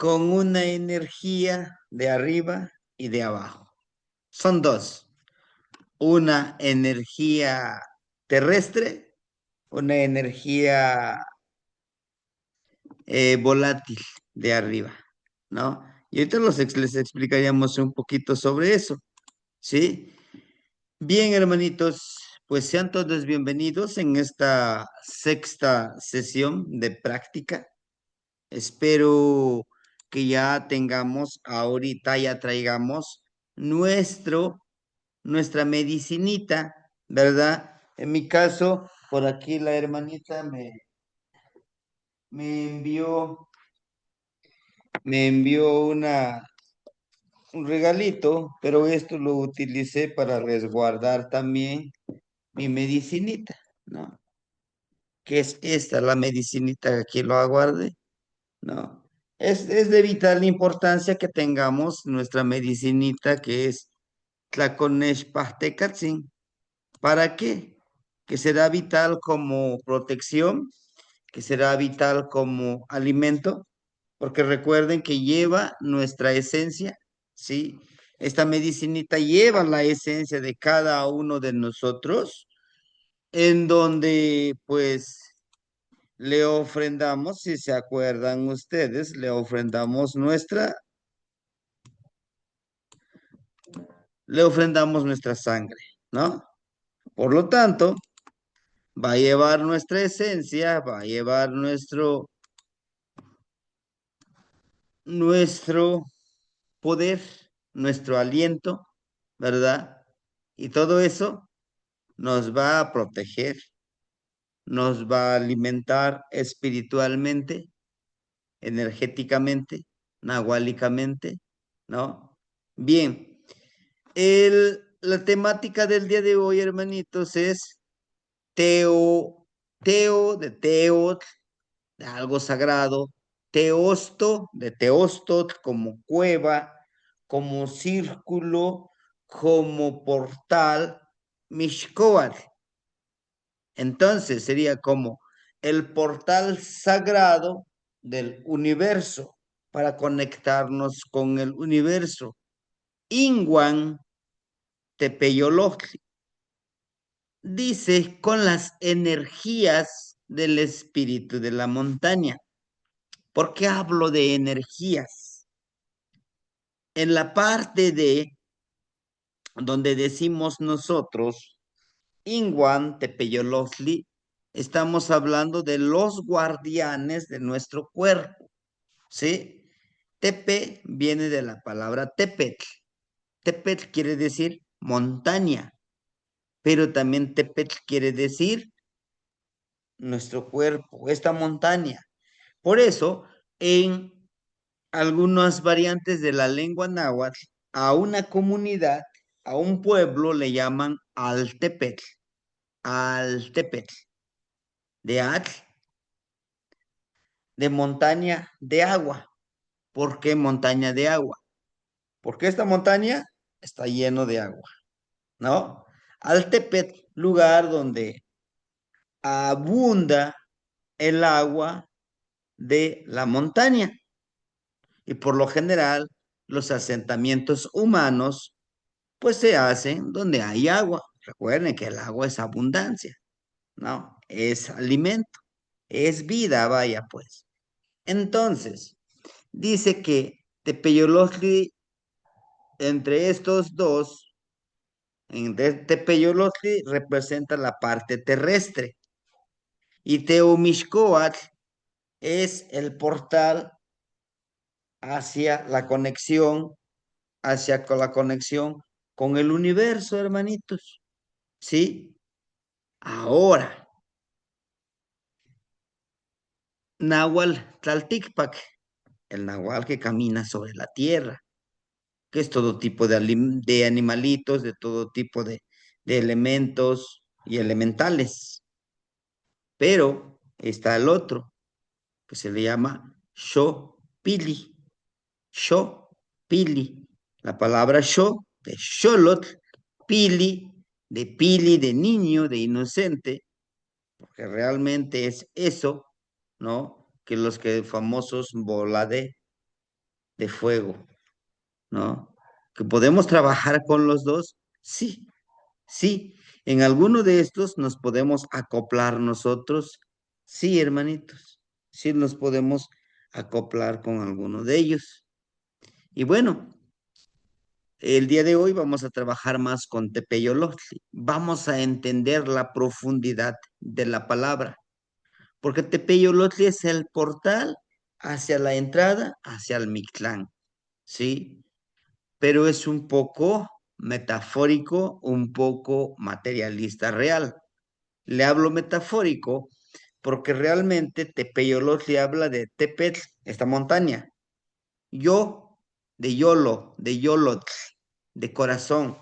con una energía de arriba y de abajo. Son dos. Una energía terrestre, una energía volátil de arriba, ¿no? Y ahorita les explicaríamos un poquito sobre eso, ¿sí? Bien, hermanitos, pues sean todos bienvenidos en esta sexta sesión de práctica. Espero que ya tengamos ahorita, ya traigamos nuestra medicinita, ¿verdad? En mi caso, por aquí la hermanita me envió, me envió un regalito, pero esto lo utilicé para resguardar también mi medicinita, ¿no? Que es esta, la medicinita que aquí lo aguarde, ¿no? Es de vital importancia que tengamos nuestra medicinita que es Tlaconexpahtecatzin. ¿Para qué? Que será vital como protección, que será vital como alimento, porque recuerden que lleva nuestra esencia, ¿sí? Esta medicinita lleva la esencia de cada uno de nosotros, en donde pues le ofrendamos, si se acuerdan ustedes, le ofrendamos nuestra sangre, ¿no? Por lo tanto, va a llevar nuestra esencia, va a llevar nuestro poder, nuestro aliento, ¿verdad? Y todo eso nos va a proteger, nos va a alimentar espiritualmente, energéticamente, nahuálicamente, ¿no? Bien, la temática del día de hoy, hermanitos, es Teo, Teo de Teot, de algo sagrado, Teosto, de Teostot, como cueva, como círculo, como portal, Mishkoat. Entonces sería como el portal sagrado del universo para conectarnos con el universo. Inguan Tepeyolojli dice con las energías del espíritu de la montaña. ¿Por qué hablo de energías? En la parte de donde decimos nosotros, Inguan Tepeyolojli, estamos hablando de los guardianes de nuestro cuerpo, ¿sí? Tepe viene de la palabra tepetl. Tepetl quiere decir montaña, pero también tepetl quiere decir nuestro cuerpo, esta montaña. Por eso, en algunas variantes de la lengua náhuatl, a una comunidad, a un pueblo le llaman altepetl, altepetl, de atl, de montaña de agua. ¿Por qué montaña de agua? Porque esta montaña está lleno de agua, ¿no? Altepetl, lugar donde abunda el agua de la montaña. Y por lo general, los asentamientos humanos, pues se hacen donde hay agua. Recuerden que el agua es abundancia, ¿no? Es alimento, es vida, vaya pues. Entonces, dice que Tepeyolotli, entre estos dos, Tepeyolotli representa la parte terrestre y Teomixcoatl es el portal hacia la conexión, la conexión con el universo, hermanitos. ¿Sí? Ahora, Nahual Tlalticpac, el Nahual que camina sobre la tierra, que es todo tipo de animalitos, de todo tipo de elementos y elementales. Pero está el otro, que se le llama Xopili. Xopili. La palabra Xo, de Xolotl, Pili, de niño, de inocente, porque realmente es eso, ¿no? Que los que famosos Volade, de fuego, ¿no? ¿Que podemos trabajar con los dos? Sí, sí. ¿En alguno de estos nos podemos acoplar nosotros? Sí, hermanitos. Sí nos podemos acoplar con alguno de ellos. Y bueno, el día de hoy vamos a trabajar más con Tepeyolotli. Vamos a entender la profundidad de la palabra, porque Tepeyolotli es el portal hacia la entrada, hacia el Mictlán, ¿sí? Pero es un poco metafórico, un poco materialista real. Le hablo metafórico porque realmente Tepeyolotli habla de Tepetl, esta montaña. Yo, de Yolo, de Yolotl, de corazón.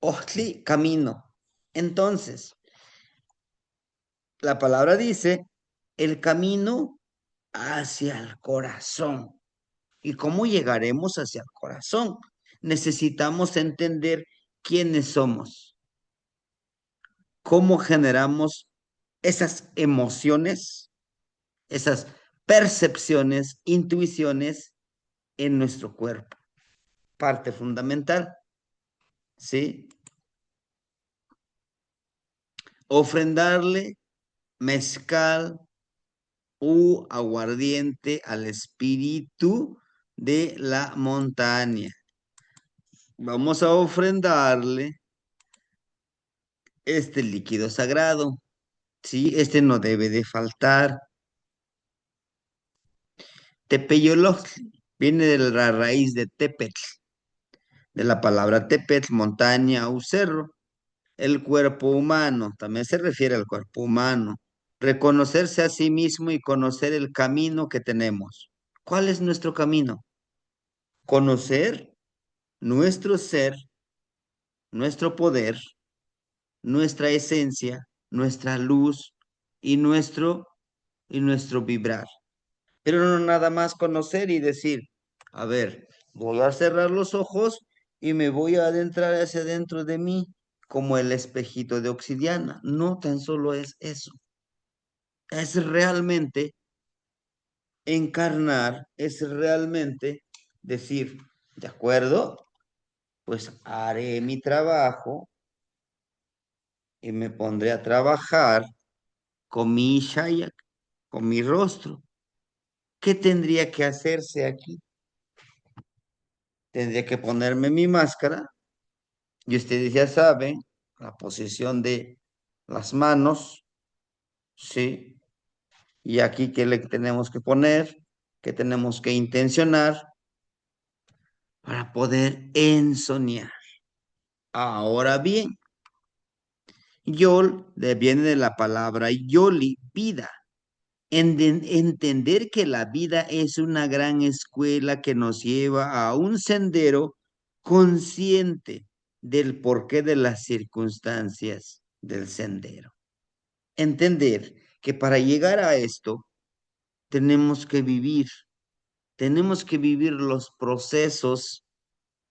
Ojtli, camino. Entonces, la palabra dice el camino hacia el corazón. ¿Y cómo llegaremos hacia el corazón? Necesitamos entender quiénes somos, cómo generamos esas emociones, esas percepciones, intuiciones en nuestro cuerpo. Parte fundamental, ¿sí? Ofrendarle mezcal u aguardiente al espíritu de la montaña. Vamos a ofrendarle este líquido sagrado, ¿sí? Este no debe de faltar. Tepeyolotl viene de la raíz de tepetl, de la palabra tepetl, montaña o cerro. El cuerpo humano, también se refiere al cuerpo humano. Reconocerse a sí mismo y conocer el camino que tenemos. ¿Cuál es nuestro camino? Conocer nuestro ser, nuestro poder, nuestra esencia, nuestra luz y nuestro vibrar. Pero no nada más conocer y decir, a ver, voy a cerrar los ojos y me voy a adentrar hacia dentro de mí como el espejito de obsidiana. No tan solo es eso, es realmente encarnar, es realmente decir, de acuerdo, pues haré mi trabajo y me pondré a trabajar con mi Shayak, con mi rostro. ¿Qué tendría que hacerse aquí? Tendría que ponerme mi máscara y ustedes ya saben la posición de las manos, ¿sí? Y aquí, ¿qué le tenemos que poner? ¿Qué tenemos que intencionar para poder ensoñar? Ahora bien, yol viene de la palabra yoli, vida. Entender que la vida es una gran escuela que nos lleva a un sendero consciente del porqué de las circunstancias del sendero. Entender que para llegar a esto tenemos que vivir los procesos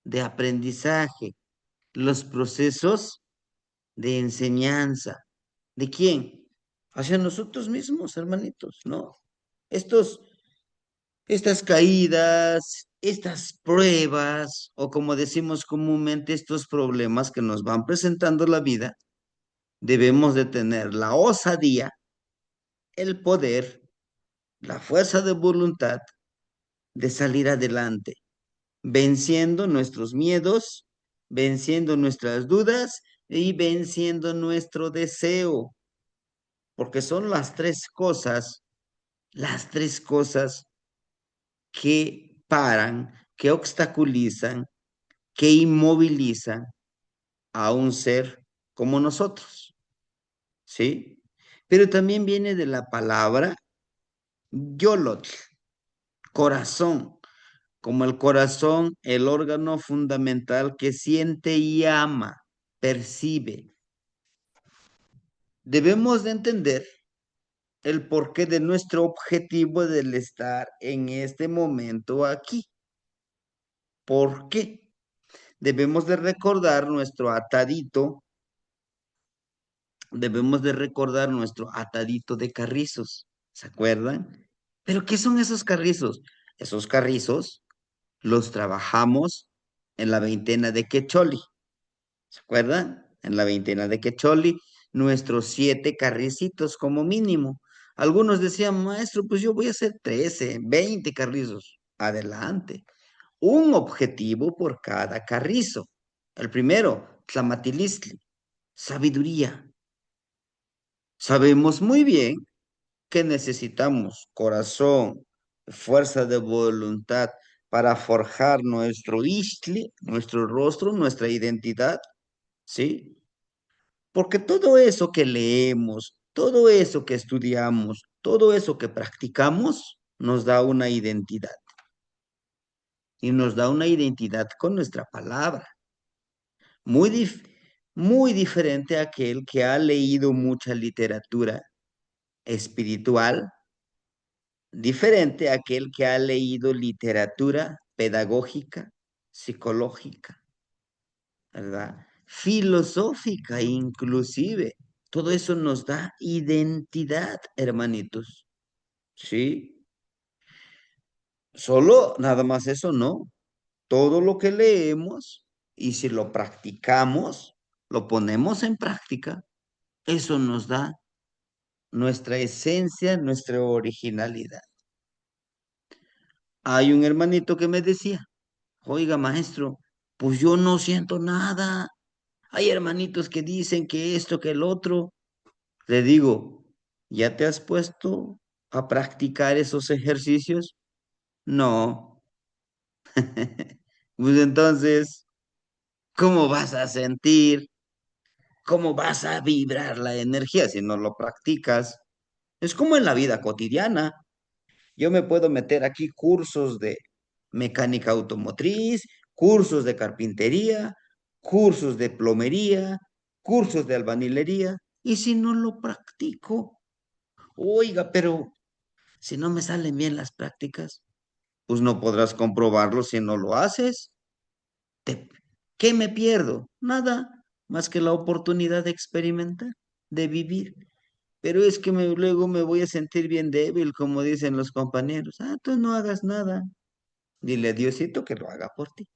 de aprendizaje, los procesos de enseñanza. ¿De quién? Hacia nosotros mismos, hermanitos, ¿no? Estos Estas caídas, estas pruebas, o como decimos comúnmente, estos problemas que nos van presentando la vida, debemos de tener la osadía, el poder, la fuerza de voluntad de salir adelante, venciendo nuestros miedos, venciendo nuestras dudas y venciendo nuestro deseo, porque son las tres cosas que paran, que obstaculizan, que inmovilizan a un ser como nosotros, ¿sí? Pero también viene de la palabra yolotl, corazón, como el corazón, el órgano fundamental que siente y ama, percibe. Debemos de entender el porqué de nuestro objetivo del estar en este momento aquí. ¿Por qué? Debemos de recordar nuestro atadito de carrizos, ¿se acuerdan? Pero ¿qué son esos carrizos? Esos carrizos los trabajamos en la veintena de Quecholi. ¿Se acuerdan? En la veintena de Quecholi, nuestros 7 carricitos como mínimo. Algunos decían, maestro, pues yo voy a hacer 13, 20 carrizos. Adelante. Un objetivo por cada carrizo. El primero, Tlamatilistli, sabiduría. Sabemos muy bien que necesitamos corazón, fuerza de voluntad para forjar nuestro istli, nuestro rostro, nuestra identidad, ¿sí? Porque todo eso que leemos, todo eso que estudiamos, todo eso que practicamos, nos da una identidad. Y nos da una identidad con nuestra palabra. Muy, muy diferente a aquel que ha leído mucha literatura espiritual, diferente a aquel que ha leído literatura pedagógica, psicológica, ¿verdad? Filosófica inclusive. Todo eso nos da identidad, hermanitos. ¿Sí? Solo nada más eso no. Todo lo que leemos y si lo practicamos, lo ponemos en práctica, eso nos da nuestra esencia, nuestra originalidad. Hay un hermanito que me decía, oiga, maestro, pues yo no siento nada. Hay hermanitos que dicen que esto, que el otro. Le digo, ¿ya te has puesto a practicar esos ejercicios? No. Pues entonces, ¿cómo vas a sentir? ¿Cómo vas a vibrar la energía si no lo practicas? Es como en la vida cotidiana. Yo me puedo meter aquí cursos de mecánica automotriz, cursos de carpintería, cursos de plomería, cursos de albañilería, y si no lo practico, oiga, pero si no me salen bien las prácticas, pues no podrás comprobarlo si no lo haces. Te- ¿Qué me pierdo? Nada más que la oportunidad de experimentar, de vivir. Pero es que luego me voy a sentir bien débil, como dicen los compañeros. Ah, tú no hagas nada. Dile a Diosito que lo haga por ti,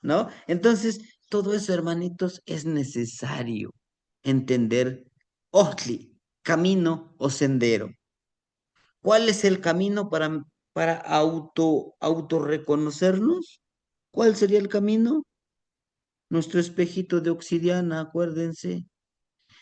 ¿no? Entonces, todo eso, hermanitos, es necesario entender. Ojtli, camino o sendero. ¿Cuál es el camino para autorreconocernos? ¿Cuál sería el camino? Nuestro espejito de obsidiana, acuérdense.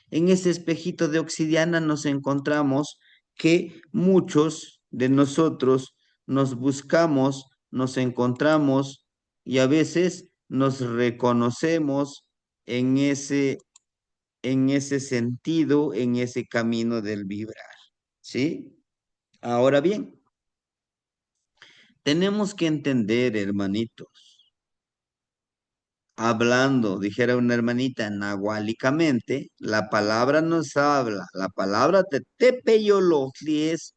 En ese espejito de obsidiana nos encontramos que muchos de nosotros nos buscamos, nos encontramos y a veces nos reconocemos en ese sentido, en ese camino del vibrar. ¿Sí? Ahora bien, tenemos que entender, hermanitos, hablando, dijera una hermanita, nahuálicamente, la palabra nos habla, la palabra de tepeyolotli es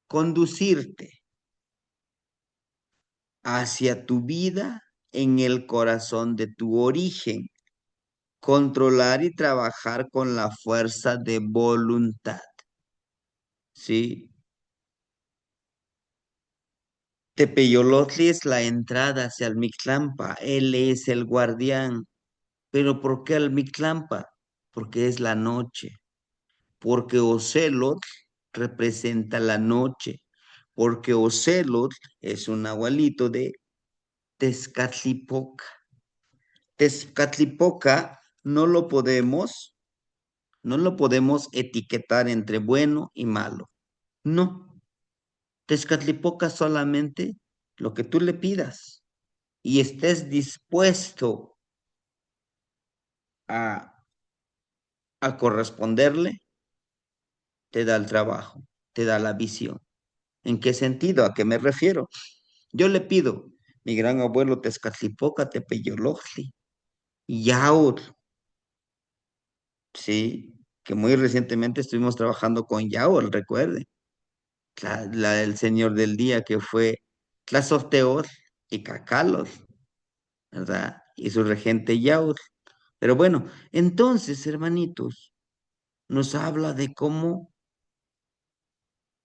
conducirte hacia tu vida en el corazón de tu origen, controlar y trabajar con la fuerza de voluntad, ¿sí? Tepeyolotli es la entrada hacia el Mictlampa, él es el guardián. ¿Pero por qué el Mictlampa? Porque es la noche, porque Ocelot representa la noche, porque Ocelot es un abuelito de Tezcatlipoca. Tezcatlipoca no lo podemos etiquetar entre bueno y malo. No, Tezcatlipoca solamente lo que tú le pidas y estés dispuesto a, a corresponderle, te da el trabajo, te da la visión. ¿En qué sentido? ¿A qué me refiero? Yo le pido, mi gran abuelo Tezcatlipoca, Tepeyolojli, Yaur, sí, que muy recientemente estuvimos trabajando con Yaur, recuerde, el señor del día que fue Tlazolteotl y Cacalos, ¿verdad? Y su regente Yaur. Pero bueno, entonces, hermanitos, nos habla de cómo,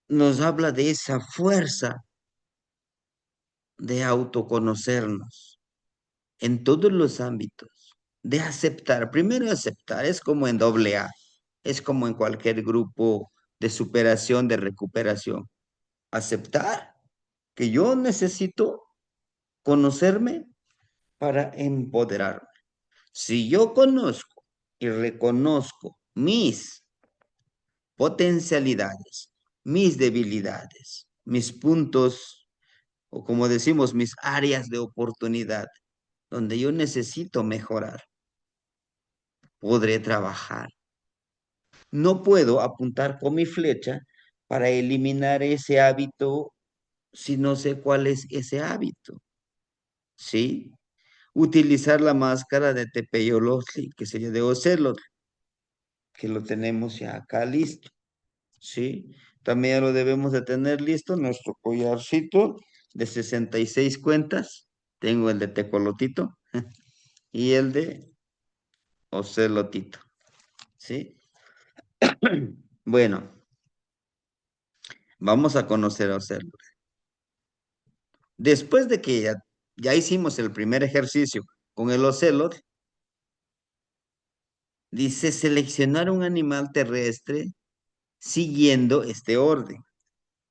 nos habla de esa fuerza de autoconocernos en todos los ámbitos, de aceptar. Primero aceptar, es como en doble A, es como en cualquier grupo de superación, de recuperación. Aceptar que yo necesito conocerme para empoderarme. Si yo conozco y reconozco mis potencialidades, mis debilidades, mis puntos, o como decimos, mis áreas de oportunidad, donde yo necesito mejorar, podré trabajar. No puedo apuntar con mi flecha para eliminar ese hábito si no sé cuál es ese hábito, ¿sí? Utilizar la máscara de Tepeyolotli, que sería de Ocelot, que lo tenemos ya acá listo, ¿sí? También lo debemos de tener listo, nuestro collarcito de 66 cuentas. Tengo el de Tecolotito y el de Ocelotito, ¿sí? Bueno, vamos a conocer a Ocelot. Después de que ya hicimos el primer ejercicio con el Ocelot, dice seleccionar un animal terrestre siguiendo este orden.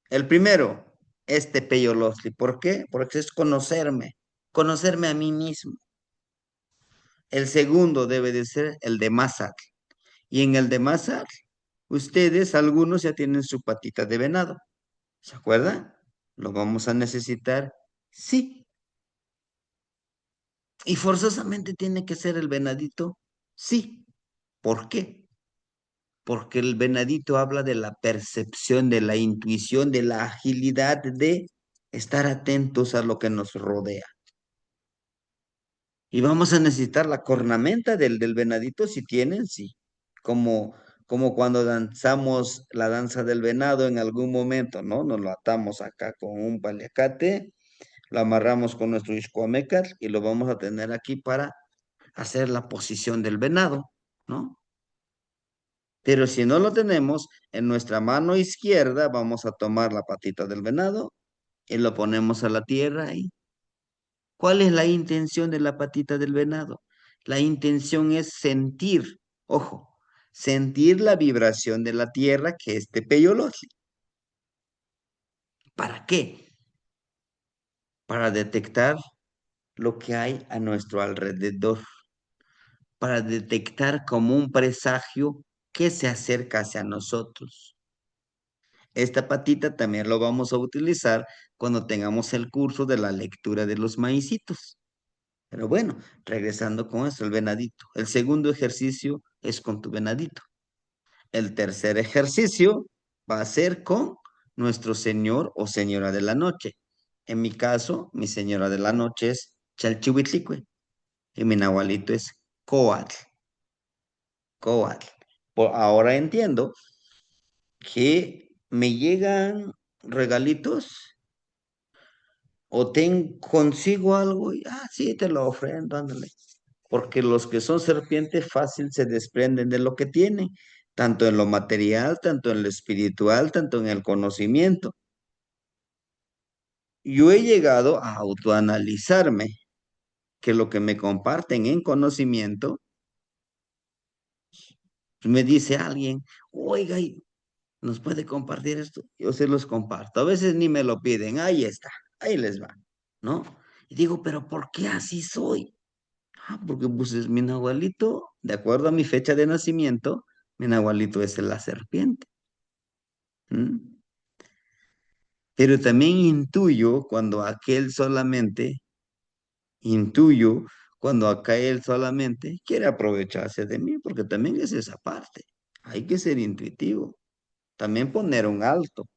El primero, este Peyolosli. ¿Por qué? Porque es conocerme a mí mismo. El segundo debe de ser el de Mazatl. Y en el de Mazatl, ustedes, algunos ya tienen su patita de venado. ¿Se acuerdan? ¿Lo vamos a necesitar? Sí. ¿Y forzosamente tiene que ser el venadito? Sí. ¿Por qué? Porque el venadito habla de la percepción, de la intuición, de la agilidad de estar atentos a lo que nos rodea. Y vamos a necesitar la cornamenta del venadito, si tienen, sí. Como, como cuando danzamos la danza del venado en algún momento, ¿no? Nos lo atamos acá con un paliacate, lo amarramos con nuestro iscoamecal y lo vamos a tener aquí para hacer la posición del venado, ¿no? Pero si no lo tenemos, en nuestra mano izquierda vamos a tomar la patita del venado y lo ponemos a la tierra y ¿cuál es la intención de la patita del venado? La intención es sentir, ojo, sentir la vibración de la tierra que es tepeyolotli. ¿Para qué? Para detectar lo que hay a nuestro alrededor, para detectar como un presagio que se acerca hacia nosotros. Esta patita también lo vamos a utilizar cuando tengamos el curso de la lectura de los maicitos. Pero bueno, regresando con esto, el venadito. El segundo ejercicio es con tu venadito. El tercer ejercicio va a ser con nuestro señor o señora de la noche. En mi caso, mi señora de la noche es Chalchihuitlicue y mi nahualito es Coatl. Coatl. Ahora entiendo que me llegan regalitos o consigo algo y, sí, te lo ofrendo, ándale. Porque los que son serpientes fácil se desprenden de lo que tienen, tanto en lo material, tanto en lo espiritual, tanto en el conocimiento. Yo he llegado a autoanalizarme que lo que me comparten en conocimiento, me dice alguien, oiga, ¿nos puede compartir esto? Yo se los comparto. A veces ni me lo piden, ahí está, ahí les va, ¿no? Y digo, pero ¿por qué así soy? Porque pues es mi nahualito, de acuerdo a mi fecha de nacimiento, mi nahualito es la serpiente. ¿M? Pero también intuyo cuando aquel solamente quiere aprovecharse de mí, porque también es esa parte. Hay que ser intuitivo, también poner un alto,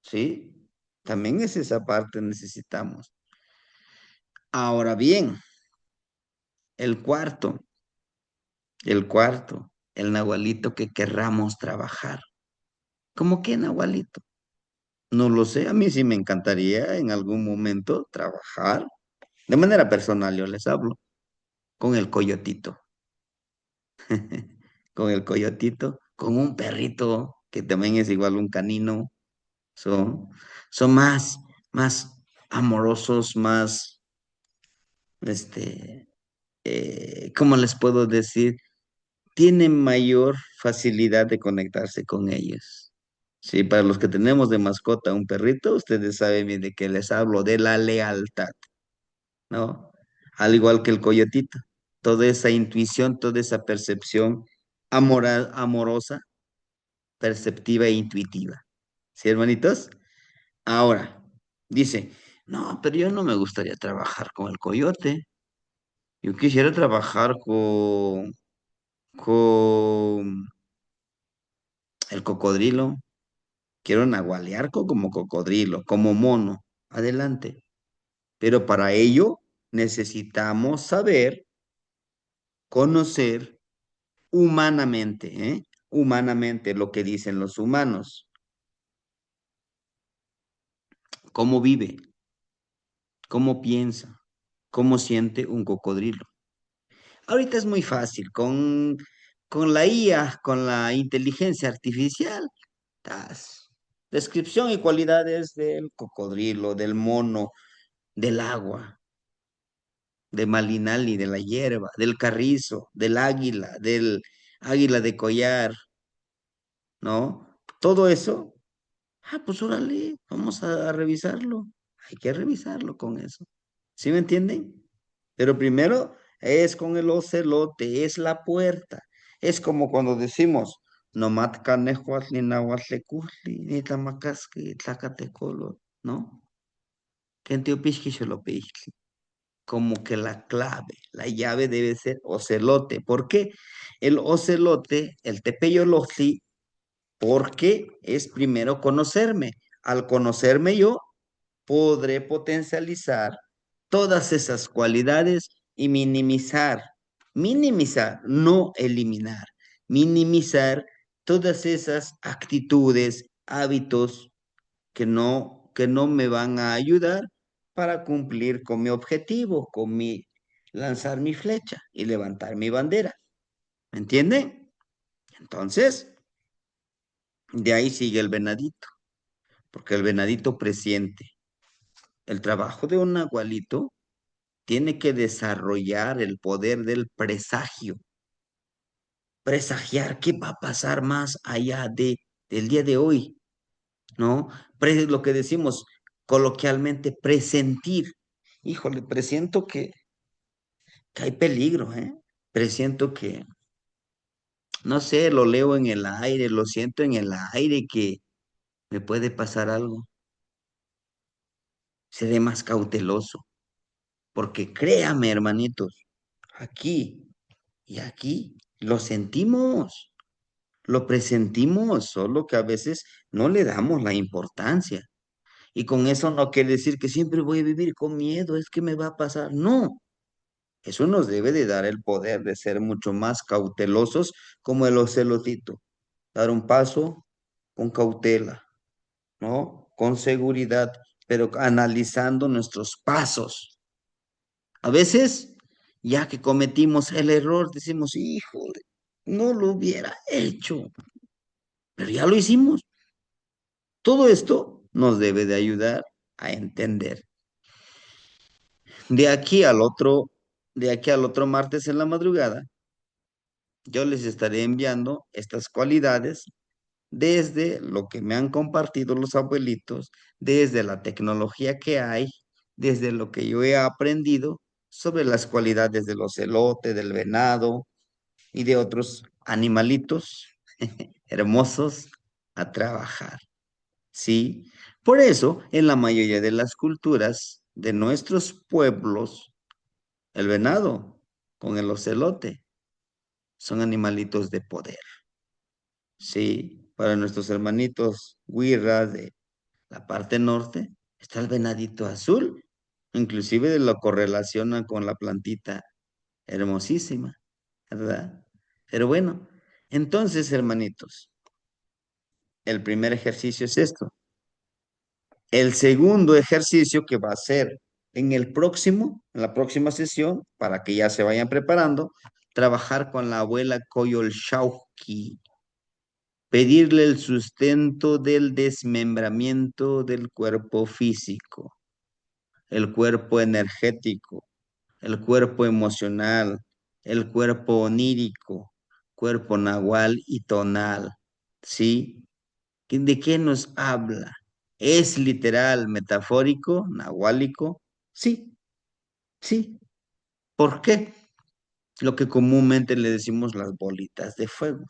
¿sí? También es esa parte necesitamos. Ahora bien, el cuarto, el nahualito que querramos trabajar. ¿Cómo qué nahualito? No lo sé, a mí sí me encantaría en algún momento trabajar, de manera personal yo les hablo, con el coyotito, con el coyotito, con un perrito que también es igual un canino, son, son más amorosos, más, ¿cómo les puedo decir? Tienen mayor facilidad de conectarse con ellos. Sí, para los que tenemos de mascota un perrito, ustedes saben bien de que les hablo de la lealtad, ¿no? Al igual que el coyotito, toda esa intuición, toda esa percepción amorosa, perceptiva e intuitiva. ¿Sí, hermanitos? Ahora, dice, no, pero yo no me gustaría trabajar con el coyote. Yo quisiera trabajar con el cocodrilo. Quiero nahualear como cocodrilo, como mono. Adelante. Pero para ello necesitamos saber, conocer humanamente, ¿eh? Humanamente lo que dicen los humanos. Cómo vive, cómo piensa, cómo siente un cocodrilo. Ahorita es muy fácil, con la IA, con la inteligencia artificial, tas, descripción y cualidades del cocodrilo, del mono, del agua, de Malinali, de la hierba, del carrizo, del águila de collar, ¿no? Todo eso, pues órale, vamos a revisarlo. Hay que revisarlo con eso. ¿Sí me entienden? Pero primero es con el ocelote, es la puerta. Es como cuando decimos, no matcanejuas ni nahuatlecusli, ni tamacasqui, tlacatecolo, ¿no? Quentiopisqui xolopixtli. Como que la clave, la llave debe ser ocelote. ¿Por qué? El ocelote, el tepeyolotli, porque es primero conocerme. Al conocerme yo, podré potencializar todas esas cualidades y minimizar, no eliminar, minimizar todas esas actitudes, hábitos que no me van a ayudar para cumplir con mi objetivo, lanzar mi flecha y levantar mi bandera. ¿Me entienden? Entonces, de ahí sigue el venadito, porque el venadito presiente. El trabajo de un agualito tiene que desarrollar el poder del presagio, presagiar qué va a pasar más allá del día de hoy, ¿no? Lo que decimos coloquialmente, presentir. Híjole, presiento que hay peligro, ¿eh? Presiento que, no sé, lo leo en el aire, lo siento en el aire que me puede pasar algo. Seré más cauteloso, porque créame, hermanitos, aquí y aquí lo sentimos. Lo presentimos, solo que a veces no le damos la importancia. Y con eso no quiere decir que siempre voy a vivir con miedo, es que me va a pasar. No, eso nos debe de dar el poder de ser mucho más cautelosos como el ocelotito. Dar un paso con cautela, ¿no? Con seguridad, pero analizando nuestros pasos. A veces, ya que cometimos el error, decimos, híjole, no lo hubiera hecho, pero ya lo hicimos. Todo esto nos debe de ayudar a entender. De aquí al otro, de aquí al otro martes en la madrugada, yo les estaré enviando estas cualidades desde lo que me han compartido los abuelitos, desde la tecnología que hay, desde lo que yo he aprendido sobre las cualidades del ocelote, del venado y de otros animalitos hermosos a trabajar. ¿Sí? Por eso, en la mayoría de las culturas de nuestros pueblos, el venado con el ocelote son animalitos de poder. ¿Sí? Para nuestros hermanitos huirras de la parte norte, está el venadito azul. Inclusive lo correlacionan con la plantita hermosísima, ¿verdad? Pero bueno, entonces, hermanitos, el primer ejercicio es esto. El segundo ejercicio que va a ser en la próxima sesión, para que ya se vayan preparando, trabajar con la abuela Koyolxauhqui, pedirle el sustento del desmembramiento del cuerpo físico. el cuerpo energético, el cuerpo emocional, el cuerpo onírico, cuerpo nahual y tonal. ¿Sí? ¿De qué nos habla? ¿Es literal, metafórico, nahuálico? Sí, sí. ¿Por qué? Lo que comúnmente le decimos las bolitas de fuego.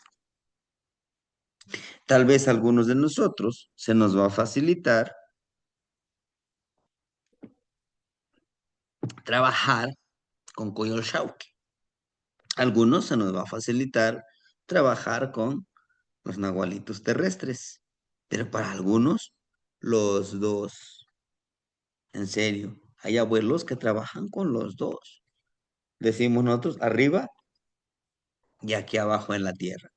Tal vez a algunos de nosotros se nos va a facilitar trabajar con Coyolxauhqui. Algunos se nos va a facilitar trabajar con los nahualitos terrestres, pero para algunos, los dos. En serio, hay abuelos que trabajan con los dos. Decimos nosotros, arriba y aquí abajo en la tierra.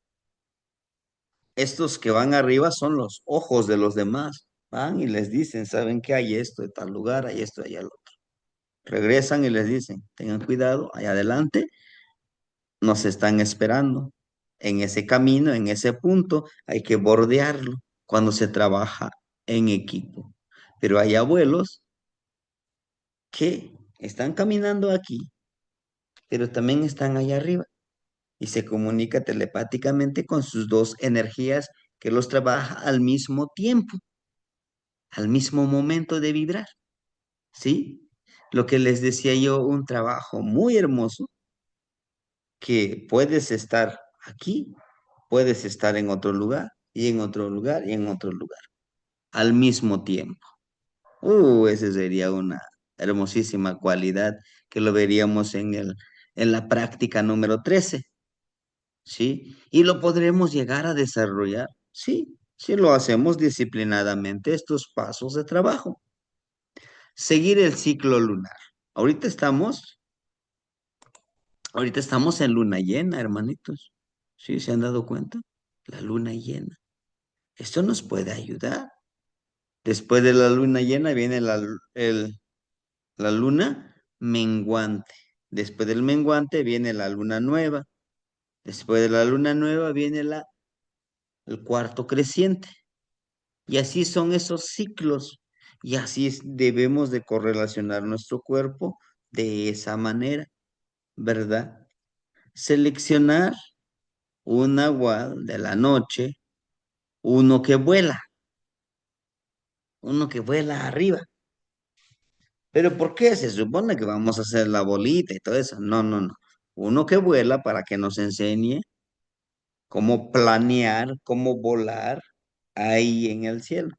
Estos que van arriba son los ojos de los demás. Van y les dicen, ¿saben qué hay esto de tal lugar, hay esto de allá al otro? Regresan y les dicen, tengan cuidado, allá adelante nos están esperando. En ese camino, en ese punto, hay que bordearlo cuando se trabaja en equipo. Pero hay abuelos que están caminando aquí, pero también están allá arriba y se comunica telepáticamente con sus dos energías que los trabaja al mismo tiempo, al mismo momento de vibrar, ¿sí? Lo que les decía yo, un trabajo muy hermoso que puedes estar aquí, puedes estar en otro lugar y en otro lugar y en otro lugar al mismo tiempo. Esa sería una hermosísima cualidad que lo veríamos en la práctica número 13, ¿sí? Y lo podremos llegar a desarrollar, sí, si lo hacemos disciplinadamente, estos pasos de trabajo. Seguir el ciclo lunar. Ahorita estamos, ahorita estamos en luna llena, hermanitos. ¿Sí? ¿Se han dado cuenta? La luna llena. Esto nos puede ayudar. Después de la luna llena viene la luna menguante. Después del menguante viene la luna nueva. Después de la luna nueva viene el cuarto creciente. Y así son esos ciclos. Y así debemos de correlacionar nuestro cuerpo de esa manera, ¿verdad? Seleccionar un nahual de la noche, uno que vuela, uno que vuela arriba. Pero ¿por qué? Se supone que vamos a hacer la bolita y todo eso. No, no, no. Uno que vuela para que nos enseñe cómo planear, cómo volar ahí en el cielo.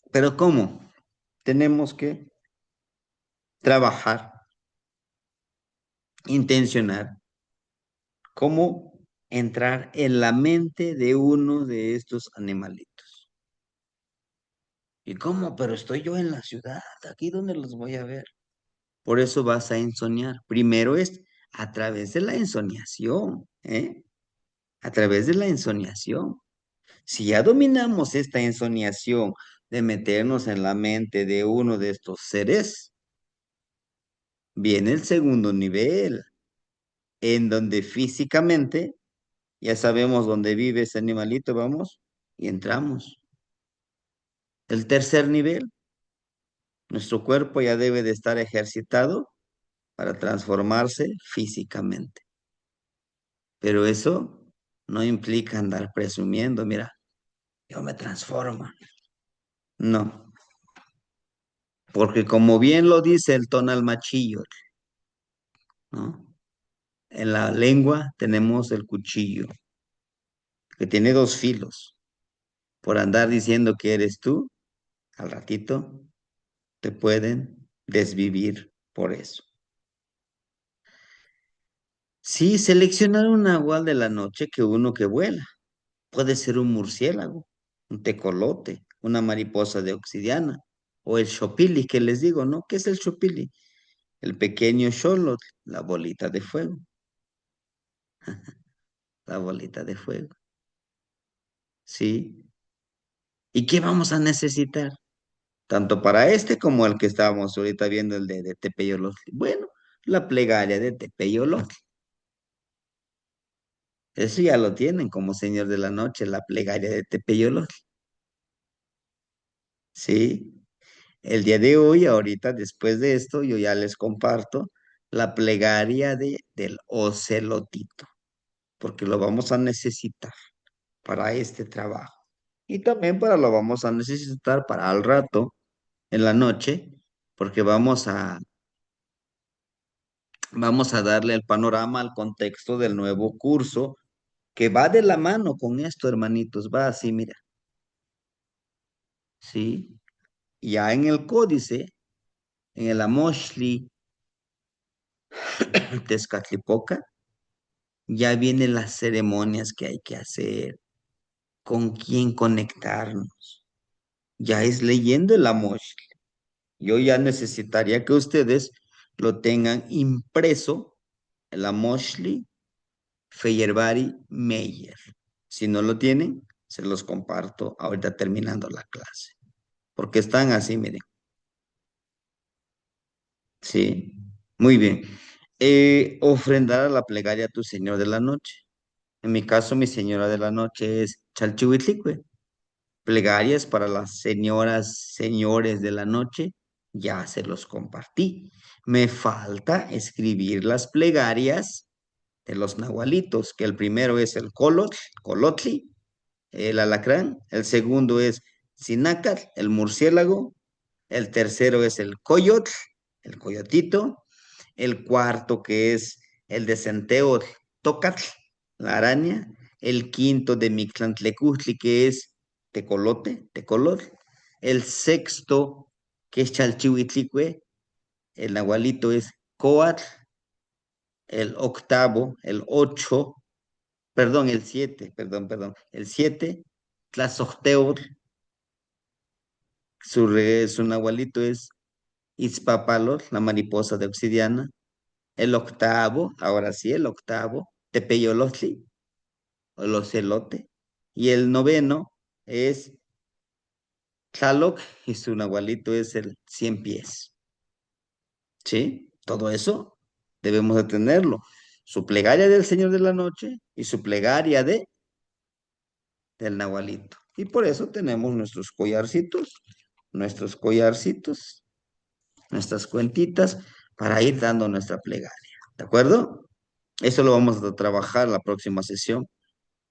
Pero ¿cómo? Tenemos que trabajar, intencionar, cómo entrar en la mente de uno de estos animalitos. ¿Y cómo? Pero estoy yo en la ciudad, aquí donde los voy a ver. Por eso vas a ensoñar. Primero es a través de la ensoñación, ¿eh? A través de la ensoñación. Si ya dominamos esta ensoñación de meternos en la mente de uno de estos seres, viene el segundo nivel, en donde físicamente ya sabemos dónde vive ese animalito, vamos, y entramos. El tercer nivel, nuestro cuerpo ya debe de estar ejercitado para transformarse físicamente. Pero eso no implica andar presumiendo, mira, yo me transformo. No, porque como bien lo dice el tonal machillo, ¿no? En la lengua tenemos el cuchillo, que tiene dos filos. Por andar diciendo que eres tú, al ratito te pueden desvivir por eso. Sí, seleccionar un nahual de la noche que uno que vuela. Puede ser un murciélago, un tecolote, una mariposa de obsidiana o el xopili que les digo, ¿no? ¿Qué es el xopili? El pequeño xolotl, la bolita de fuego, la bolita de fuego, ¿sí? ¿Y qué vamos a necesitar? Tanto para este como el que estábamos ahorita viendo, el de Tepeyolotl. Bueno, la plegaria de Tepeyolotl. Eso ya lo tienen como señor de la noche, la plegaria de Tepeyolotl. ¿Sí? El día de hoy, ahorita, después de esto, yo ya les comparto la plegaria del ocelotito, porque lo vamos a necesitar para este trabajo. Y también lo vamos a necesitar para al rato, en la noche, porque vamos a darle el panorama al contexto del nuevo curso que va de la mano con esto, hermanitos. Va así, mira, ¿sí? Ya en el códice, en el Amoshli Tezcatlipoca, ya vienen las ceremonias que hay que hacer, con quién conectarnos. Ya es leyendo el Amoshli. Yo ya necesitaría que ustedes lo tengan impreso, el Amoshli Feyerabadi Meyer. Si no lo tienen, se los comparto ahorita terminando la clase. Porque están así, miren. Sí, muy bien. Ofrendar a la plegaria a tu Señor de la noche. En mi caso, mi señora de la noche es Chalchihuitlicue. Plegarias para las señoras, señores de la noche, ya se los compartí. Me falta escribir las plegarias de los nahualitos, que el primero es el colotli, el alacrán, el segundo es Sinacat, el murciélago, el tercero es el coyotl, el coyotito, el cuarto que es el de Centeo, Tocatl, la araña, el quinto de Mictlantlecutli que es tecolote, tecolot, el sexto que es Chalchihuitlicue, el nahualito es Coatl, el octavo, el ocho, perdón, el siete, perdón, el siete, Tlazocteotl, su nahualito es Itzpapalot, la mariposa de obsidiana. El octavo, ahora sí, el octavo, Tepeyolotli, o el ocelote. Y el noveno es Tlaloc y su nahualito es el 100 pies. ¿Sí? Todo eso debemos de tenerlo. Su plegaria del Señor de la Noche y su plegaria del nahualito. Y por eso tenemos nuestros collarcitos, nuestras cuentitas para ir dando nuestra plegaria. ¿De acuerdo? Eso lo vamos a trabajar la próxima sesión.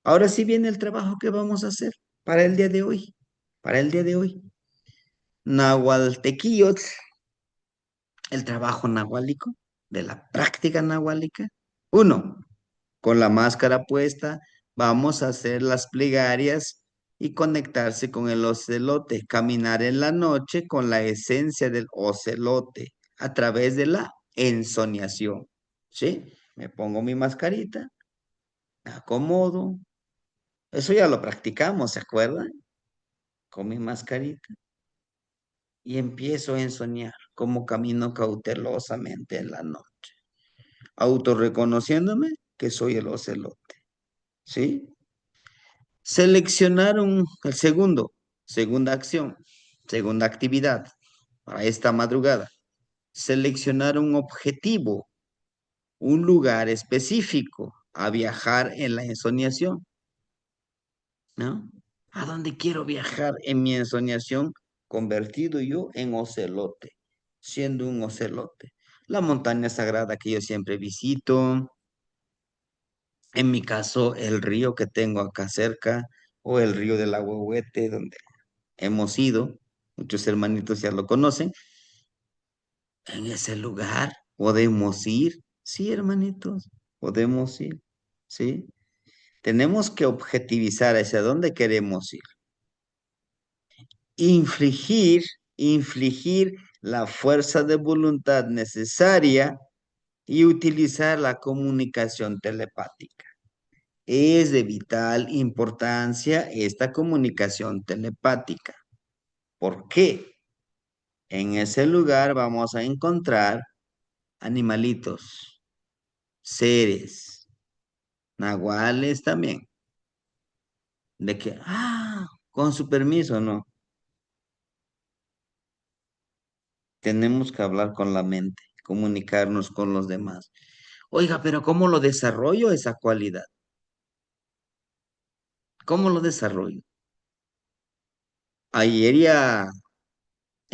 Ahora sí viene el trabajo que vamos a hacer para el día de hoy. Para el día de hoy. Nahualtequillotl, el trabajo nahuálico, de la práctica nahuálica. Uno, con la máscara puesta, vamos a hacer las plegarias y conectarse con el ocelote, caminar en la noche con la esencia del ocelote a través de la ensoñación. ¿Sí? Me pongo mi mascarita, me acomodo. Eso ya lo practicamos, ¿se acuerdan? Con mi mascarita y empiezo a ensoñar como camino cautelosamente en la noche, autorreconociéndome que soy el ocelote, ¿sí? El segunda acción, segunda actividad para esta madrugada. Seleccionar un objetivo, un lugar específico a viajar en la ensoñación, ¿no? ¿A dónde quiero viajar en mi ensoñación convertido yo en ocelote, siendo un ocelote? La montaña sagrada que yo siempre visito, en mi caso el río que tengo acá cerca o el río del Ahuehuete donde hemos ido, muchos hermanitos ya lo conocen, en ese lugar podemos ir, sí, hermanitos, podemos ir, sí. Tenemos que objetivizar hacia dónde queremos ir. Infligir, infligir la fuerza de voluntad necesaria y utilizar la comunicación telepática. Es de vital importancia esta comunicación telepática. ¿Por qué? En ese lugar vamos a encontrar animalitos, seres, nahuales también. De que, con su permiso, no. Tenemos que hablar con la mente, comunicarnos con los demás. Oiga, pero ¿cómo lo desarrollo esa cualidad? ¿Cómo lo desarrollo? Ayer ya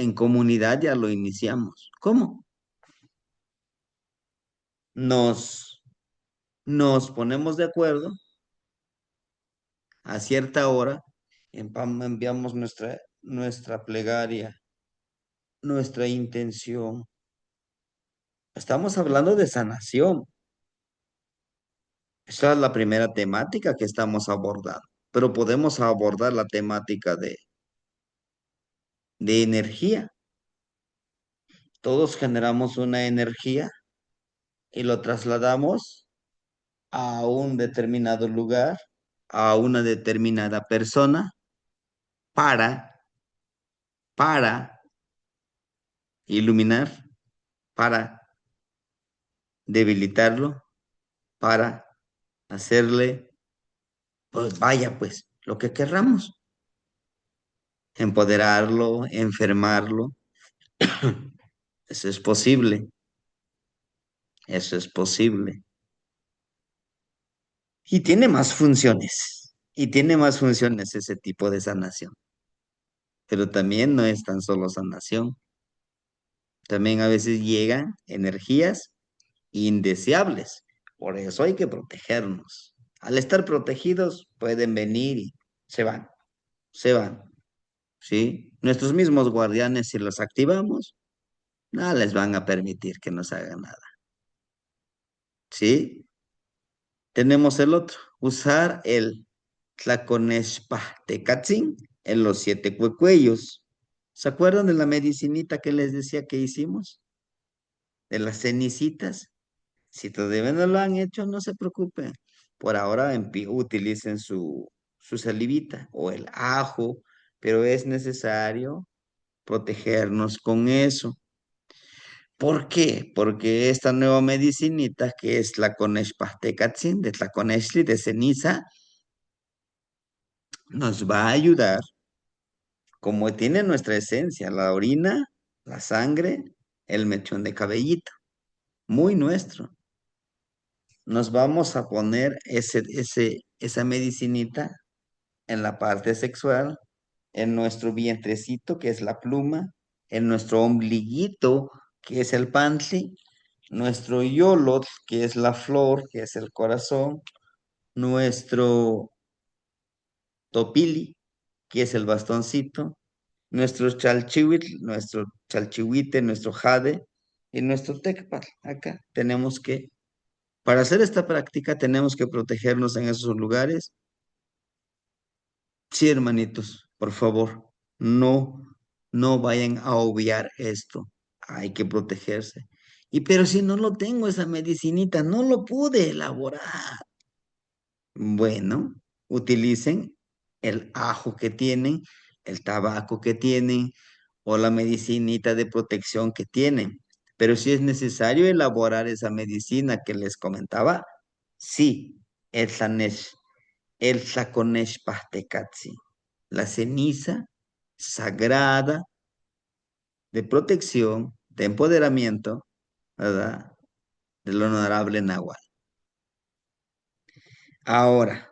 en comunidad ya lo iniciamos. ¿Cómo? Nos, nos ponemos de acuerdo a cierta hora, enviamos nuestra plegaria, nuestra intención. Estamos hablando de sanación. Esa es la primera temática que estamos abordando, pero podemos abordar la temática de energía. Todos generamos una energía y lo trasladamos a un determinado lugar, a una determinada persona para, para iluminar, para debilitarlo, para hacerle, pues vaya, pues, lo que querramos, empoderarlo, enfermarlo. Eso es posible, eso es posible. Y tiene más funciones ese tipo de sanación. Pero también no es tan solo sanación. También a veces llegan energías indeseables. Por eso hay que protegernos. Al estar protegidos pueden venir y se van, se van. ¿Sí? Nuestros mismos guardianes, si los activamos, no les van a permitir que nos hagan nada. ¿Sí? Tenemos el otro, usar el Tlaconexpahtecatzin en los siete cuellos. ¿Se acuerdan de la medicinita que les decía que hicimos? De las cenicitas. Si todavía no lo han hecho, no se preocupen. Por ahora utilicen su salivita o el ajo, pero es necesario protegernos con eso. ¿Por qué? Porque esta nueva medicinita, que es la Conexpahtecatzin, de Tlaconextli, de ceniza, nos va a ayudar, como tiene nuestra esencia, la orina, la sangre, el mechón de cabellito, muy nuestro. Nos vamos a poner esa medicinita en la parte sexual, en nuestro vientrecito, que es la pluma, en nuestro ombliguito, que es el pantli, nuestro yolot, que es la flor, que es el corazón, nuestro topili, que es el bastoncito, nuestro chalchihuitl, nuestro chalchihuite, nuestro jade y nuestro tecpal. Acá tenemos que, para hacer esta práctica, tenemos que protegernos en esos lugares. Sí, hermanitos, por favor, no, no vayan a obviar esto. Hay que protegerse. Y pero si no lo tengo, esa medicinita, no lo pude elaborar. Bueno, utilicen el ajo que tienen, el tabaco que tienen o la medicinita de protección que tienen. Pero si es necesario elaborar esa medicina que les comentaba, sí, el Tlanesh, el Tlaconesh Pastecatzi, la ceniza sagrada de protección, de empoderamiento, ¿verdad? Del honorable Nahual. Ahora,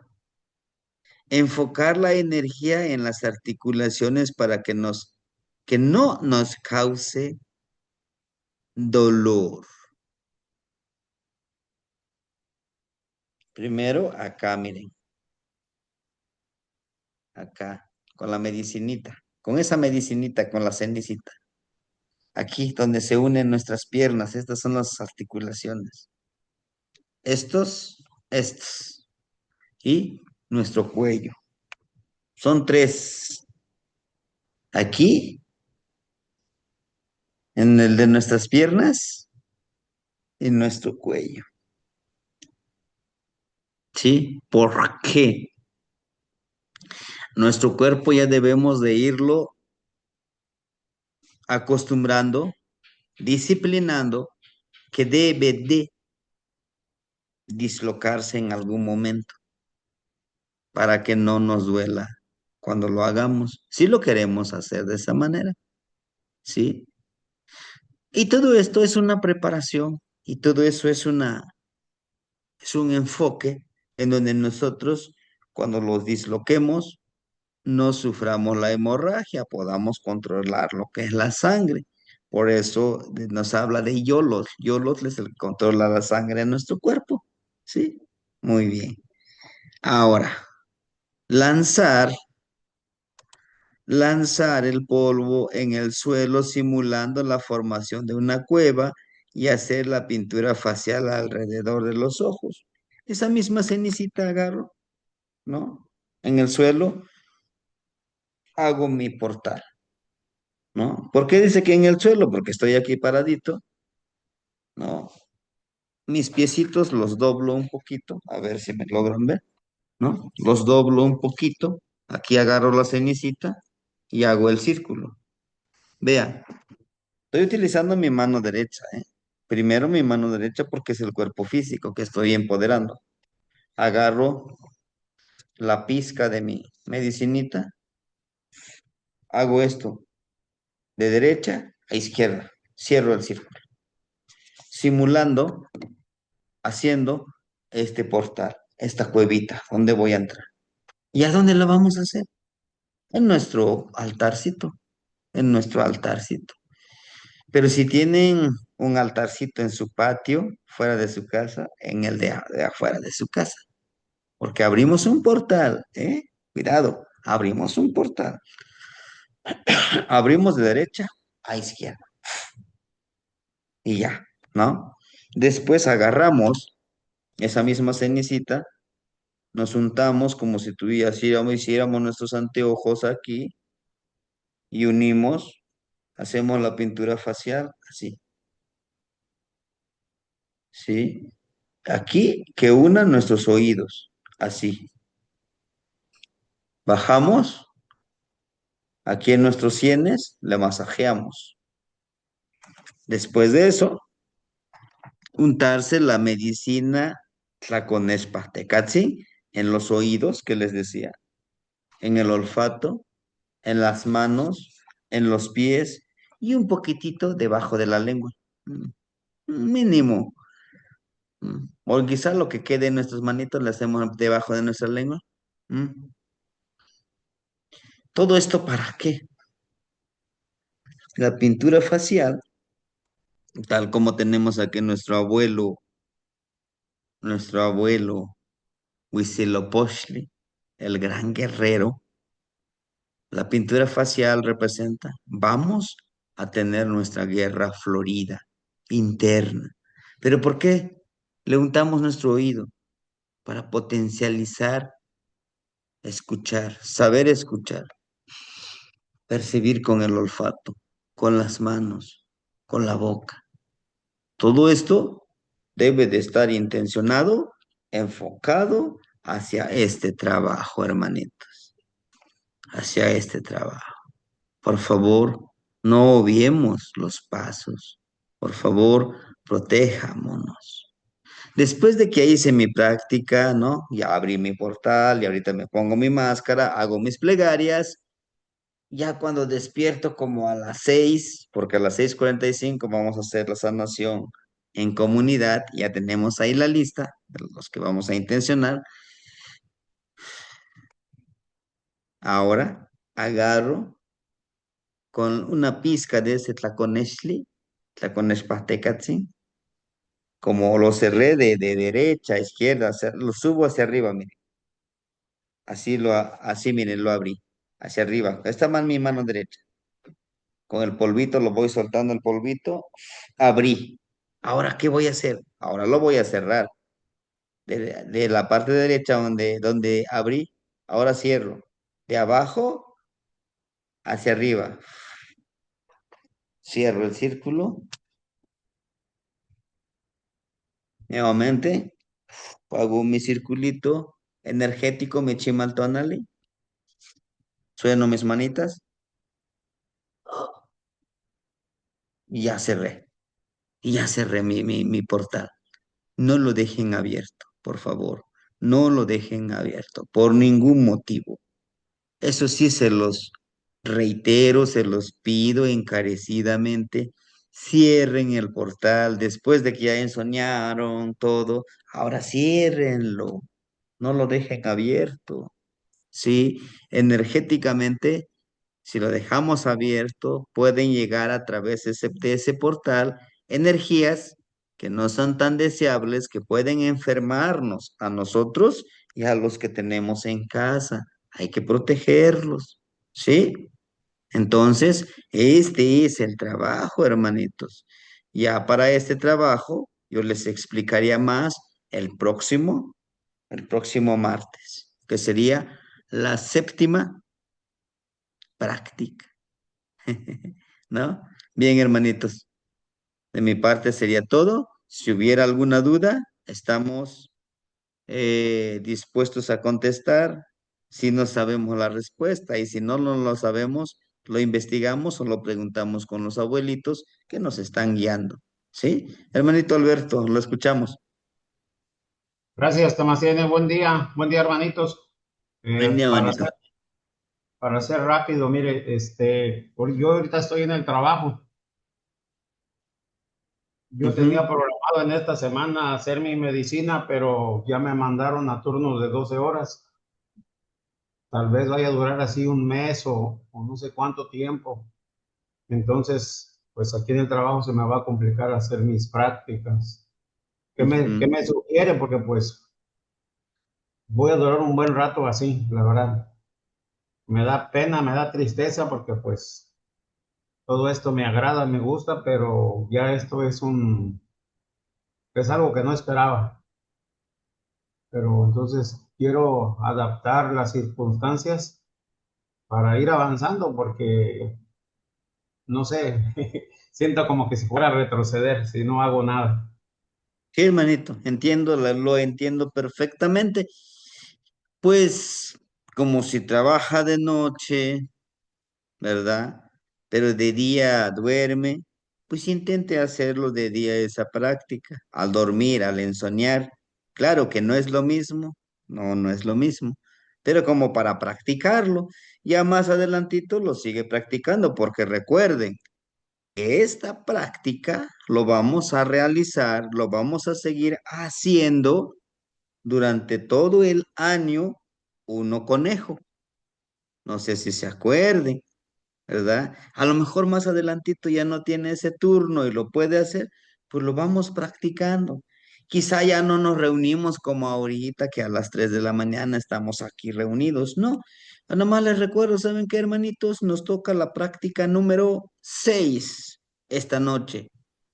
enfocar la energía en las articulaciones para que no nos cause dolor. Primero, acá, miren, acá, con la medicinita, con esa medicinita, con la cenicita. Aquí, donde se unen nuestras piernas, estas son las articulaciones. Estos, y nuestro cuello. Son tres. Aquí, en el de nuestras piernas y nuestro cuello. ¿Sí? ¿Por qué? Nuestro cuerpo ya debemos de irlo acostumbrando, disciplinando, que debe de dislocarse en algún momento para que no nos duela cuando lo hagamos. Si lo queremos hacer de esa manera, ¿sí? Y todo esto es una preparación y todo eso es un enfoque en donde nosotros, cuando los disloquemos, no suframos la hemorragia, podamos controlar lo que es la sangre. Por eso nos habla de yolos. Yolos es el que controla la sangre en nuestro cuerpo. ¿Sí? Muy bien. Ahora, lanzar, lanzar el polvo en el suelo simulando la formación de una cueva y hacer la pintura facial alrededor de los ojos. Esa misma cenicita agarro, ¿no? En el suelo hago mi portal, ¿no? ¿Por qué dice que en el suelo? Porque estoy aquí paradito, ¿no? Mis piecitos los doblo un poquito, a ver si me logran ver, ¿no? Los doblo un poquito, aquí agarro la cenicita y hago el círculo. Vean, estoy utilizando mi mano derecha, ¿eh? Primero mi mano derecha porque es el cuerpo físico que estoy empoderando. Agarro la pizca de mi medicinita, hago esto de derecha a izquierda, cierro el círculo, simulando, haciendo este portal, esta cuevita, donde voy a entrar. ¿Y a dónde la vamos a hacer? En nuestro altarcito, en nuestro altarcito. Pero si tienen un altarcito en su patio, fuera de su casa, en el de afuera de su casa, porque abrimos un portal, ¿eh? Cuidado, abrimos un portal. Abrimos de derecha a izquierda y ya, ¿no? Después agarramos esa misma cenicita, nos untamos como si hiciéramos nuestros anteojos aquí y unimos, hacemos la pintura facial así, ¿sí? Aquí que unan nuestros oídos, así. Bajamos, aquí en nuestros sienes, le masajeamos. Después de eso, untarse la medicina Tlaconespa Tecatzi en los oídos, que les decía, en el olfato, en las manos, en los pies y un poquitito debajo de la lengua. Mm, Mínimo. O quizá lo que quede en nuestras manitos le hacemos debajo de nuestra lengua. Mm. ¿Todo esto para qué? La pintura facial, tal como tenemos aquí nuestro abuelo Huitzilopochtli, el gran guerrero, la pintura facial representa, vamos a tener nuestra guerra florida, interna. ¿Pero por qué le untamos nuestro oído? Para potencializar, escuchar, percibir con el olfato, con las manos, con la boca. Todo esto debe de estar intencionado, enfocado hacia este trabajo, hermanitos, hacia este trabajo. Por favor, no obviemos los pasos. Por favor, protejámonos. Después de que hice mi práctica, ¿no? Ya abrí mi portal y ahorita me pongo mi máscara, hago mis plegarias. Ya cuando despierto como a las 6, porque a las 6:45 vamos a hacer la sanación en comunidad, ya tenemos ahí la lista de los que vamos a intencionar. Ahora agarro con una pizca de ese tlaconexli, tlaconexpahtecatzi, como lo cerré de derecha a izquierda, lo subo hacia arriba, miren. Así, miren, lo abrí. Hacia arriba. Esta mano, mi mano derecha. Con el polvito, lo voy soltando el polvito. Abrí. Ahora, ¿qué voy a hacer? Ahora lo voy a cerrar. De la parte derecha donde abrí, ahora cierro. De abajo hacia arriba. Cierro el círculo. Nuevamente, hago mi circulito energético, mi chimaltonali. Sueno mis manitas y ya cerré. Y ya cerré mi portal. No lo dejen abierto, por favor. No lo dejen abierto, por ningún motivo. Eso sí se los reitero, se los pido encarecidamente. Cierren el portal después de que ya ensoñaron todo. Ahora ciérrenlo. No lo dejen abierto. ¿sí? Energéticamente, si lo dejamos abierto, pueden llegar a través de ese portal energías que no son tan deseables, que pueden enfermarnos a nosotros y a los que tenemos en casa. Hay que protegerlos, ¿sí? Entonces, este es el trabajo, hermanitos. Ya para este trabajo, yo les explicaría más el el próximo martes, que sería la séptima práctica, ¿no? Bien, hermanitos, de mi parte sería todo. Si hubiera alguna duda, estamos dispuestos a contestar si no sabemos la respuesta y si no lo sabemos, lo investigamos o lo preguntamos con los abuelitos que nos están guiando. ¿Sí? Hermanito Alberto, lo escuchamos. Gracias, Tomás. Tiene buen día, hermanitos. Buen día, Para hermanito. ser, para ser rápido, mire, yo ahorita estoy en el trabajo. Yo tenía Ujú, programado en esta semana hacer mi medicina, pero ya me mandaron a turnos de 12 horas. Tal vez vaya a durar así un mes o no sé cuánto tiempo. Entonces, pues aquí en el trabajo se me va a complicar hacer mis prácticas. Qué ujú. me sugiere? Porque pues voy a durar un buen rato así, la verdad. Me da pena, me da tristeza porque pues todo esto me agrada, me gusta, pero ya esto es algo que no esperaba. Pero entonces quiero adaptar las circunstancias para ir avanzando porque no sé, siento como que si fuera a retroceder si no hago nada. Sí, hermanito, entiendo, lo entiendo perfectamente. Pues como si trabaja de noche, ¿verdad? Pero de día duerme, pues intente hacerlo de día esa práctica, al dormir, al ensoñar. Claro que no es lo mismo, no es lo mismo, pero como para practicarlo, ya más adelantito lo sigue practicando, porque recuerden que esta práctica lo vamos a realizar, lo vamos a seguir haciendo durante todo el año uno conejo. No sé si se acuerden. ¿Verdad? A lo mejor más adelantito ya no tiene ese turno y lo puede hacer, pues lo vamos practicando. Quizá ya no nos reunimos como ahorita, que a las 3 de la mañana estamos aquí reunidos, no. Nada más les recuerdo, ¿saben qué, hermanitos? Nos toca la práctica número 6 esta noche.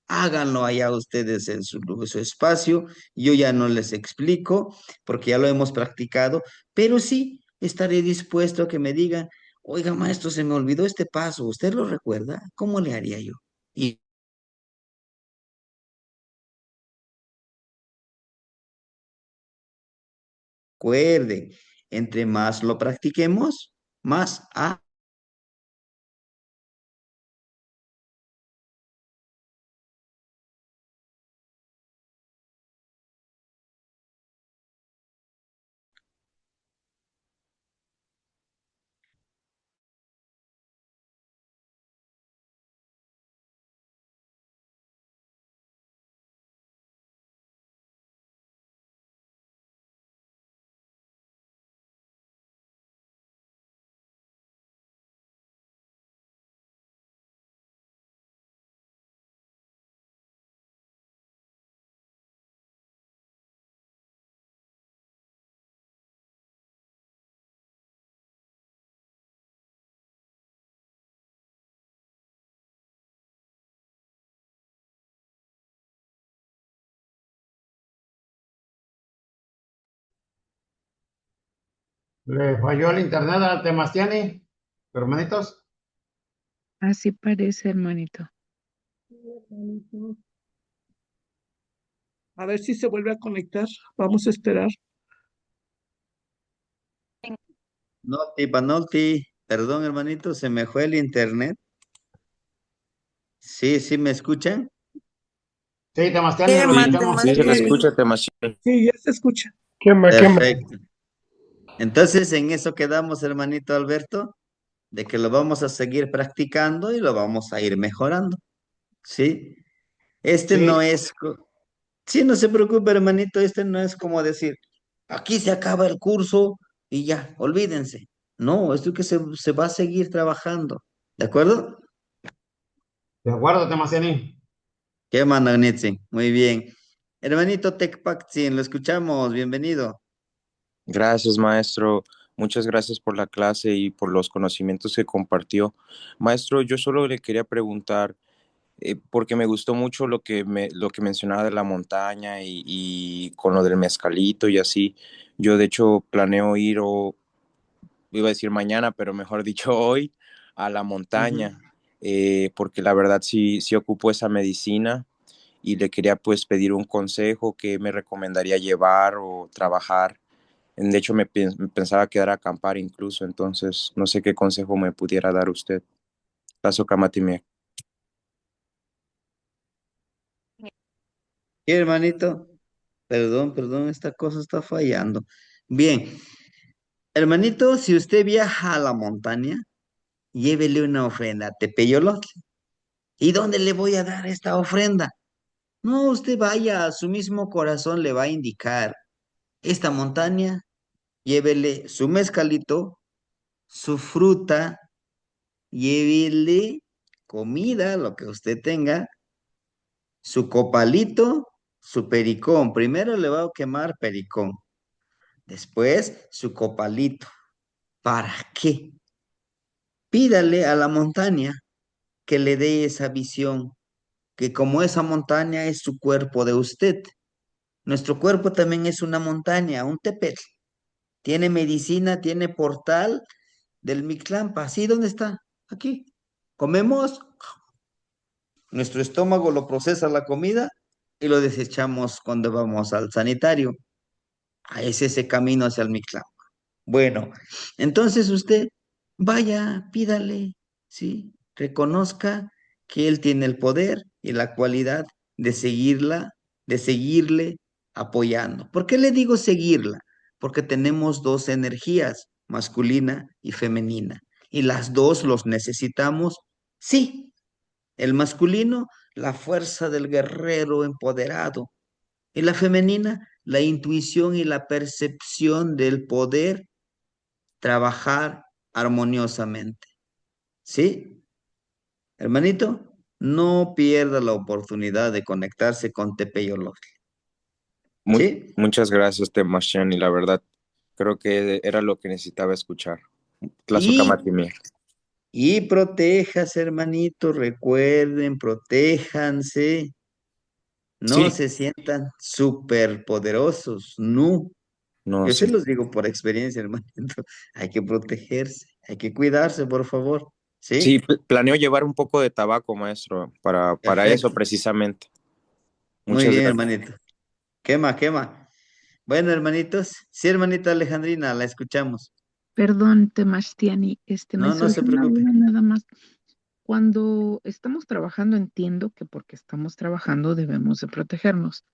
Háganlo allá ustedes en su espacio. Yo ya no les explico porque ya lo hemos practicado, pero sí estaré dispuesto a que me digan. Oiga, maestro, se me olvidó este paso. ¿Usted lo recuerda? ¿Cómo le haría yo? Y recuerden, entre más lo practiquemos, más ¿Le falló el internet a Temastiani, hermanitos? Así parece, hermanito. A ver si se vuelve a conectar. Vamos a esperar. Noti, Panolti. Perdón, hermanito, se me fue el internet. Sí, sí, ¿me escuchan? Sí, Temastiani, lo Germán, escuchamos. temas Sí, Sí, lo tiene. escucha, Temasión. sí, ya se escucha. Quema. Perfecto. Entonces, en eso quedamos, hermanito Alberto, de que lo vamos a seguir practicando y lo vamos a ir mejorando. ¿Sí? Este Sí, no es, sí, no se preocupe, hermanito, este no es como decir, aquí se acaba el curso, y ya, olvídense. No, esto que se va a seguir trabajando. ¿De acuerdo? De acuerdo, Temasiani. ¿Qué manda, Nitsi? Muy bien. Hermanito Tecpaxin, lo escuchamos. Bienvenido. Gracias, maestro. Muchas gracias por la clase y por los conocimientos que compartió. Maestro, yo solo le quería preguntar, porque me gustó mucho lo que mencionaba de la montaña y con lo del mezcalito y así. Yo de hecho planeo ir, o iba a decir mañana, pero mejor dicho hoy, a la Ujú. montaña, porque la verdad sí ocupo esa medicina y le quería pues pedir un consejo que me recomendaría llevar o trabajar. De hecho, me pensaba quedar a acampar incluso, entonces no sé qué consejo me pudiera dar usted. Paso Kamatimir. ¿Qué, hermanito? Perdón, esta cosa está fallando. Bien, hermanito, si usted viaja a la montaña, llévele una ofrenda a Tepeyolotl. ¿Y dónde le voy a dar esta ofrenda? No, usted vaya, a su mismo corazón le va a indicar esta montaña, llévele su mezcalito, su fruta, llévele comida, lo que usted tenga, su copalito, su pericón. Primero le va a quemar pericón, después su copalito. ¿Para qué? Pídale a la montaña que le dé esa visión, que como esa montaña es su cuerpo de usted, nuestro cuerpo también es una montaña, un tepetl. Tiene medicina, tiene portal del Mictlampa. ¿Sí? ¿Dónde está? Aquí. Comemos, nuestro estómago lo procesa la comida y lo desechamos cuando vamos al sanitario. Es ese camino hacia el Mictlampa. Bueno, entonces usted vaya, pídale, ¿sí? Reconozca que él tiene el poder y la cualidad de seguirla, de seguirle apoyando. ¿Por qué le digo seguirla? Porque tenemos dos energías, masculina y femenina, y las dos los necesitamos, sí. El masculino, la fuerza del guerrero empoderado, y la femenina, la intuición y la percepción del poder trabajar armoniosamente. ¿Sí? Hermanito, no pierda la oportunidad de conectarse con Tepeyolojli. ¿Sí? Muchas gracias, Temasiani, la verdad, creo que era lo que necesitaba escuchar. Tlazo Y, Kamatimir. y protéjase, hermanito, recuerden, protéjanse, no Sí, se sientan superpoderosos, no. no, Yo se sí. los digo por experiencia, hermanito, hay que protegerse, hay que cuidarse, por favor. Sí, ¿Sí? planeo llevar un poco de tabaco, maestro, para eso Perfecto. precisamente. Muy Muchas bien, gracias. hermanito. Quema, quema. Bueno, hermanitos, sí, hermanita Alejandrina, la escuchamos. Perdón, Temashtiani, me No, no se surge una preocupe. duda nada más. Cuando estamos trabajando, entiendo que porque estamos trabajando debemos de protegernos.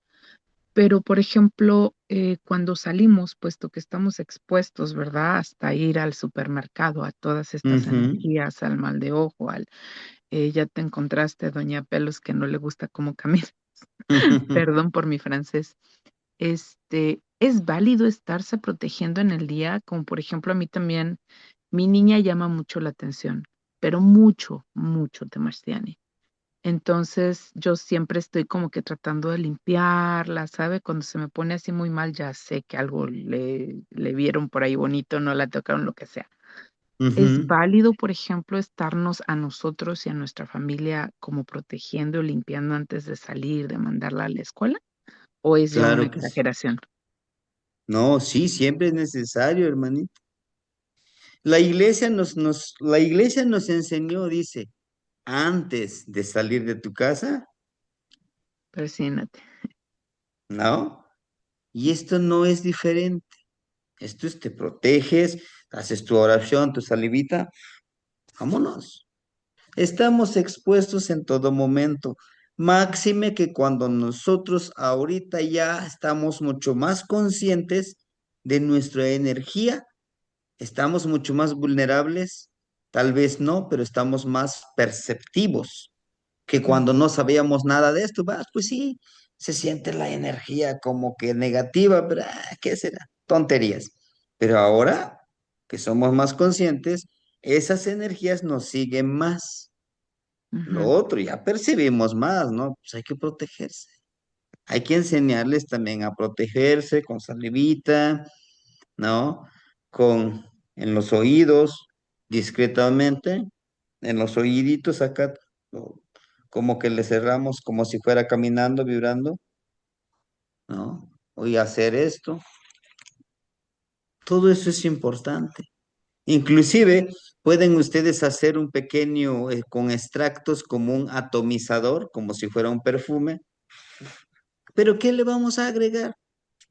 Pero, por ejemplo, cuando salimos, puesto que estamos expuestos, ¿verdad? Hasta ir al supermercado, a todas estas Ujú. energías, al mal de ojo, ya te encontraste, doña Pelos, que no le gusta cómo camina. Perdón por mi francés. ¿Es válido estarse protegiendo en el día? Como por ejemplo, a mí también, mi niña llama mucho la atención, pero mucho, mucho, Temashtiani. Entonces, yo siempre estoy como que tratando de limpiarla, ¿sabe? Cuando se me pone así muy mal, ya sé que algo le vieron por ahí bonito, no la tocaron, lo que sea. ¿Es Ujú. válido, por ejemplo, estarnos a nosotros y a nuestra familia como protegiendo, limpiando antes de salir, de mandarla a la escuela? ¿O es ya una Claro que sí. exageración? No, sí, siempre es necesario, hermanito. La iglesia nos enseñó, dice, antes de salir de tu casa, Persínate. ¿no? Y esto no es diferente. Esto es, te proteges, haces tu oración, tu salivita, vámonos. Estamos expuestos en todo momento. Máxime que cuando nosotros ahorita ya estamos mucho más conscientes de nuestra energía, estamos mucho más vulnerables, tal vez no, pero estamos más perceptivos que Mm. cuando no sabíamos nada de esto. Pues sí, se siente la energía como que negativa, pero ¿qué será? Tonterías. Pero ahora que somos más conscientes, esas energías nos siguen más. Lo Ujú. otro, ya percibimos más, ¿no? Pues hay que protegerse. Hay que enseñarles también a protegerse con salivita, ¿no? Con en los oídos, discretamente, en los oíditos acá, como que le cerramos como si fuera caminando, vibrando, ¿no? Voy a hacer esto. Todo eso es importante. Inclusive pueden ustedes hacer un pequeño con extractos como un atomizador, como si fuera un perfume. Pero ¿qué le vamos a agregar?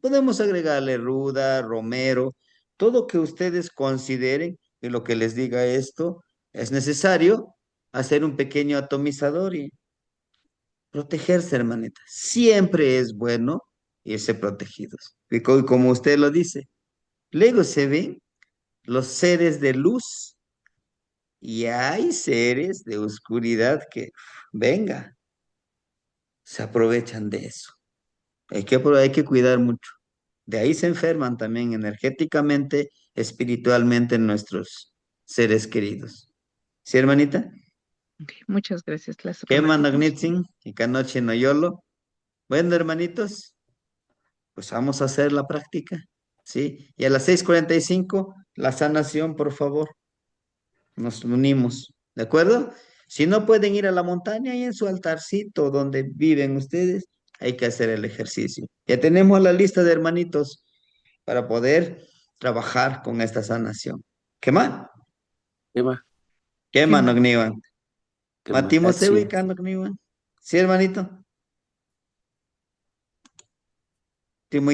Podemos agregarle ruda, romero, todo que ustedes consideren y lo que les diga esto, es necesario hacer un pequeño atomizador y protegerse, hermanita. Siempre es bueno irse protegidos. Y como usted lo dice, luego se ven los seres de luz y hay seres de oscuridad que, venga, se aprovechan de eso. Hay que cuidar mucho. De ahí se enferman también energéticamente, espiritualmente nuestros seres queridos. ¿Sí, hermanita? Ok, muchas gracias. Las ¿Qué tomaremos. managnitzin? Y canoche no yolo. Bueno, hermanitos, pues vamos a hacer la práctica. ¿Sí? Y a las 6:45 la sanación, por favor. Nos unimos. ¿De acuerdo? Si no pueden ir a la montaña y en su altarcito donde viven ustedes, hay que hacer el ejercicio. Ya tenemos la lista de hermanitos para poder trabajar con esta sanación. ¿Qué más? Emma, ¿Qué ¿Qué más, más? Nogniwan? Emma, Matimos Atsi. Nogniwan. ¿Sí, hermanito?